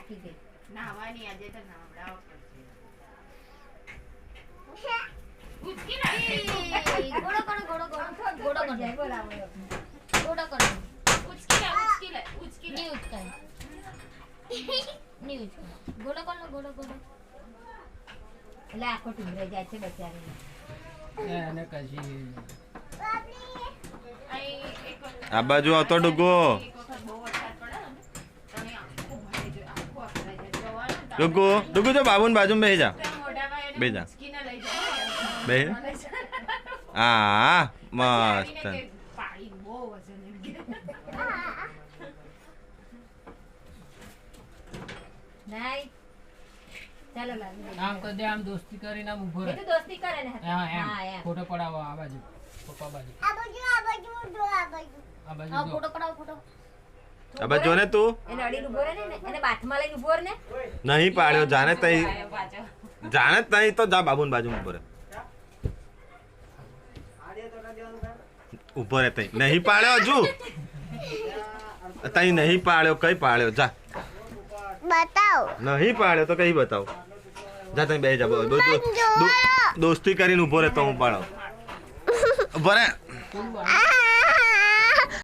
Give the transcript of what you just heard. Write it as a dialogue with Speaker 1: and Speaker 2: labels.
Speaker 1: થાકી ગઈ
Speaker 2: નાવાની આજે તો નાવડાવ પડશે ઉચકી ના
Speaker 1: ગોળો કરો ગોળો જાય બોલાવો ગોળો કરો
Speaker 2: ઉચકી લે
Speaker 1: નહીં ઉચકાય ગોળો એટલે આખો ટીમરાઈ જાય છે બચારી
Speaker 3: એને કશી
Speaker 4: આ બાજુ આવતો ડુગો ડુગુ તો બાબુની બાજુમાં બેસી જા બેસી જા બેસી હા મસ્ત
Speaker 1: નહીં ચાલો લાગી
Speaker 3: આમ કર દે આમ દોસ્તી કરીને આમ ઊભો રહે
Speaker 1: એ તો દોસ્તી કરે ને
Speaker 3: હા
Speaker 1: હા
Speaker 3: એમ ફોટો પડાવો આ બાજુ પપ્પા બાજુ આ બાજુ
Speaker 1: હા
Speaker 3: જો.
Speaker 1: ફોટો પડાવો ફોટો
Speaker 4: આ બાજુ જો ને તું
Speaker 1: એને અડીને ઉભો રહે ને એને બાથમાં લઈને ઉભો રહે ને
Speaker 4: નહીં પાડ્યો જાણે તઈ તો જા બાબુની બાજુમાં ઉભો રહે ઉભો રહે તઈ નહીં પાડ્યો હજુ તઈ નહીં પાડ્યો કઈ પાડ્યો જા
Speaker 5: बताओ
Speaker 4: નહીં પાડ્યો તો કઈ બતાવ જા તઈ બેસી જા દોસ્તી કરીને ઉભો રહે તો હું પાડો ઉભો રહે
Speaker 5: आ